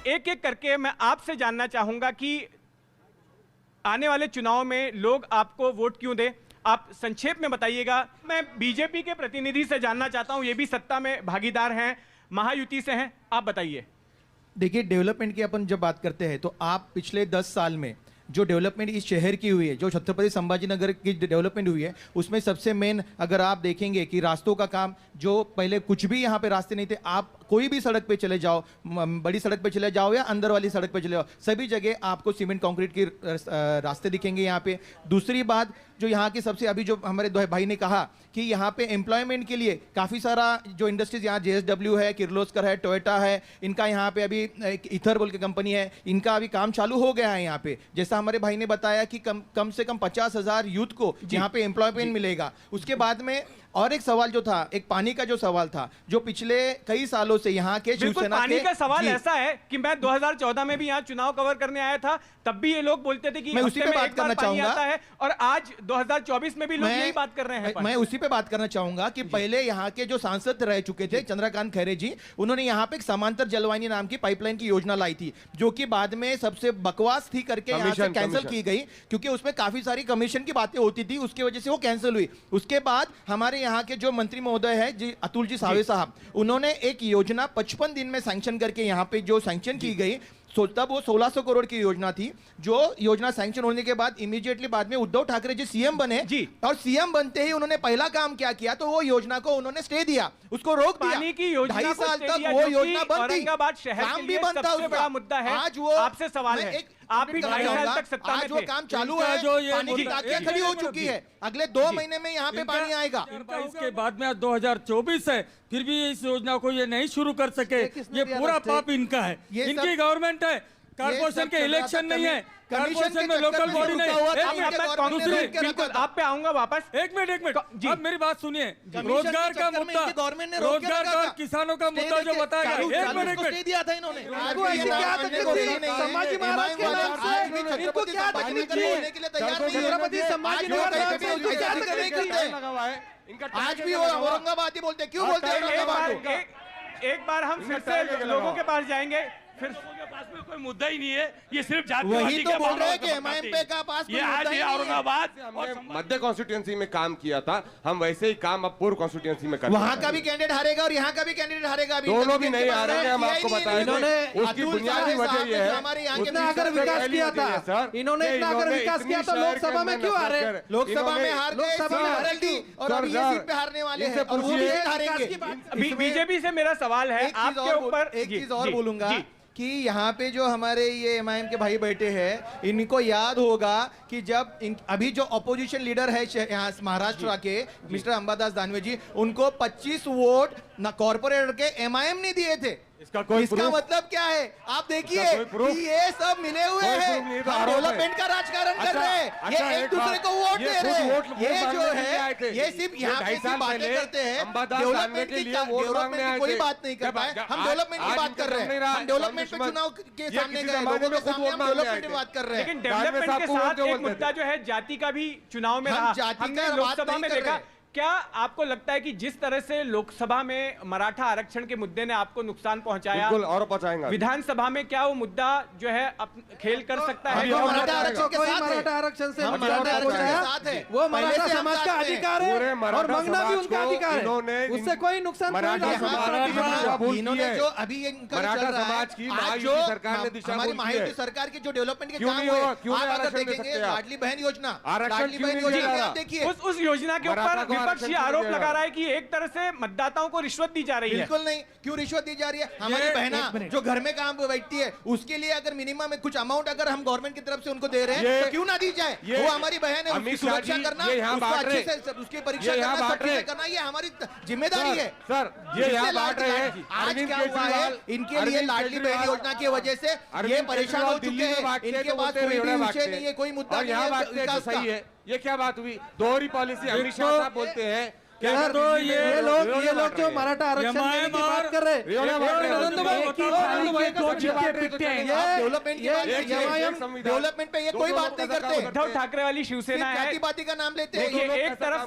एक एक करके मैं आपसे जानना चाहूंगा कि आने वाले चुनाव में लोग आपको वोट क्यों दें। आप संक्षेप में बताइएगा। मैं बीजेपी के प्रतिनिधि से जानना चाहता हूं, ये भी सत्ता में भागीदार हैं, महायुति से हैं, आप बताइए। देखिए, डेवलपमेंट की अपन जब बात करते हैं तो आप पिछले 10 साल में जो डेवलपमेंट इस शहर की हुई है, जो छत्रपति संभाजी नगर की डेवलपमेंट हुई है, उसमें सबसे मेन अगर आप देखेंगे कि रास्तों का काम, जो पहले कुछ भी यहाँ पे रास्ते नहीं थे, आप कोई भी सड़क पे चले जाओ, बड़ी सड़क पे चले जाओ या अंदर वाली सड़क पे चले जाओ, सभी जगह आपको सीमेंट कंक्रीट के रास्ते दिखेंगे यहाँ पे। दूसरी बात, जो यहाँ की सबसे अभी जो हमारे भाई ने कहा कि यहाँ पे एम्प्लॉयमेंट के लिए काफ़ी सारा जो इंडस्ट्रीज यहाँ JSW है, किर्लोस्कर है, टोयोटा है, इनका यहाँ पे अभी एक इथर बोल के कंपनी है, इनका अभी काम चालू हो गया है यहाँ पे। जैसा हमारे भाई ने बताया कि कम से कम 50,000 यूथ को यहाँ पे एम्प्लॉयमेंट मिलेगा। उसके बाद में और एक सवाल जो था, एक पानी का जो सवाल था, जो पिछले कई सालों से यहाँ के शिवसेना पानी का सवाल ऐसा है कि मैं 2014 में भी यहाँ चुनाव कवर करने आया था, तब भी ये लोग बोलते थे कि मैं उसी पे बात करना चाहूंगा है, और आज 2024 में भी लोग यही बात कर रहे हैं। मैं उसी पे बात करना चाहूंगा कि पहले यहाँ के जो सांसद रह चुके थे चंद्रकांत खैरे जी, उन्होंने यहाँ पे एक समांतर जलवाहिनी नाम की पाइपलाइन की योजना लाई थी, जो कि बाद में सबसे बकवास थी करके यहाँ से कैंसिल की गई, क्योंकि उसमें काफी सारी कमीशन की बातें होती थी, उसकी वजह से वो कैंसिल हुई। उसके बाद हमारे यहाँ के जो मंत्री महोदय है जी, अतुल जी सावे साहब, उन्होंने एक योजना 55 दिन में सैंक्शन करके यहाँ पे जो सैंक्शन की गई, तब वो 1600 करोड़ की योजना थी। जो योजना सैंक्शन होने के बाद इमीडिएटली बाद में उद्धव ठाकरे जी सीएम बने जी, और सीएम बनते ही उन्होंने पहला काम क्या किया, तो वो योजना को उन्होंने स्टे दिया, उसको रोक दिया। पानी की योजना 2.5 साल तक वो योजना बंद थी, औरंगाबाद शहर काम के भी लिए बंद था। सबसे बड़ा मुद्दा है। आज वो आपसे सवाल है, आप भी 2.5 साल तक सत्ता में थे, आज वो काम चालू है, पानी की टांकियां खड़ी हो चुकी है, अगले 2 महीने में यहाँ पे पानी आएगा। इसके बाद में आज 2024 है, फिर भी इस योजना को ये नहीं शुरू कर सके, ये पूरा पाप इनका है, इनकी गवर्नमेंट है। कारपोरेशन के इलेक्शन नहीं है, कारपोरेशन में लोकल बॉडी नहीं। आप पे आऊंगा वापस। एक मिनट आप मेरी बात सुनिए। रोजगार का मुद्दा, रोजगार का, किसानों का मुद्दा जो बताया, एक मिनट दिया था इन्होंने, संभाजी महाराज के नाम से इनको क्या तकलीफ छत्रपति संभाजी आज भी औरंगाबाद ही बोलते, क्यों बोलते हैं औरंगाबाद? एक बार हम फिर से लोगों के पास जाएंगे, फिर के पास में कोई मुद्दा ही नहीं है, ये सिर्फ वही तो बोल रहे हैं कि MIM का पास ये आज औरंगाबाद मध्य कॉन्स्टिट्यूएंसी में काम किया था, हम वैसे ही काम अब पूर्व कॉन्स्टिट्यूएंसी में करेंगे। वहां का भी कैंडिडेट हारेगा और यहाँ का भी कैंडिडेट हारेगा, दोनों भी नहीं हारेंगे। हम आपको बताएं, उसकी बुनियादी वजह ये है, इतना अगर विकास किया था, इन्होंने इतना अगर विकास किया तो लोकसभा में क्यों हारे? लोकसभा में हार गए, और अभी ये सीट पे हारने वाले हैं, और वो भी हारेंगे। बीजेपी से मेरा सवाल है आपके ऊपर, एक चीज और बोलूंगा कि यहाँ पे जो हमारे ये MIM के भाई बैठे हैं, इनको याद होगा कि जब अभी जो अपोजिशन लीडर है यहाँ महाराष्ट्र के मिस्टर अंबादास दानवे जी, उनको 25 वोट ना कॉर्पोरेटर के MIM ने दिए थे। इसका मतलब क्या है? आप देखिए ये सब मिले हुए हैं, डेवलपमेंट का राजकारण कर रहे हैं, ये एक दूसरे को वोट दे रहे हैं। ये जो है, ये सिर्फ यहाँ पे सिर्फ बातें करते हैं, डेवलपमेंट की कोई बात नहीं कर पाए। हम डेवलपमेंट की बात कर रहे हैं, हम डेवलपमेंट पे चुनाव के सामने गए, लोगों के सामने हम डेवलपमेंट की बात कर रहे हैं। लेकिन डेवलपमेंट के साथ एक मुद्दा जो है जाति का भी चुनाव में रहा, हमने लोकसभा में देखा। क्या आपको लगता है कि जिस तरह से लोकसभा में मराठा आरक्षण के मुद्दे ने आपको नुकसान पहुंचाया, बिल्कुल और पहुंचाएंगे, विधानसभा में क्या वो मुद्दा जो है खेल कर सकता है? मराठा आरक्षण से वो मराठा समाज का अधिकार है और मांगना भी उनका अधिकार है, उससे कोई नुकसान नहीं। इन्होंने जो अभी मराठा समाज की सरकार ने दिशा हमारी महायुति सरकार के जो डेवलपमेंट के काम हुए, आप अगर देखेंगे लाडली बहन योजना, लाडली बहन योजना देखिए, उस योजना के ऊपर विपक्ष ये आरोप लगा रहा है कि एक तरह से मतदाताओं को रिश्वत दी जा रही है। बिल्कुल नहीं, क्यों रिश्वत दी जा रही है? हमारी बहना जो घर में काम बैठती है, उसके लिए अगर मिनिमम में कुछ अमाउंट अगर हम गवर्नमेंट की तरफ से उनको दे रहे हैं, तो क्यों ना दी जाए? वो हमारी बहन है, उसकी सुरक्षा करना, उसकी परीक्षा करना, ये हमारी जिम्मेदारी है। सर ये यहाँ बांट रहे हैं, आज क्या हुआ है, इनके लिए लाडली बहन योजना की वजह से ये परेशान हो चुके हैं, इनके पास कोई भी विषय नहीं है, कोई मुद्दा नहीं है। सही है, ये क्या बात हुई? दोहरी पॉलिसी अमित शाह साहब बोलते हैं। तो ये लोग जो मराठा आरक्षण की बात कर रहे हैं, डेवलपमेंट पे ये कोई बात नहीं करते। उद्धव ठाकरे वाली शिवसेना है, जाति-पाति का नाम लेते हैं एक तरफ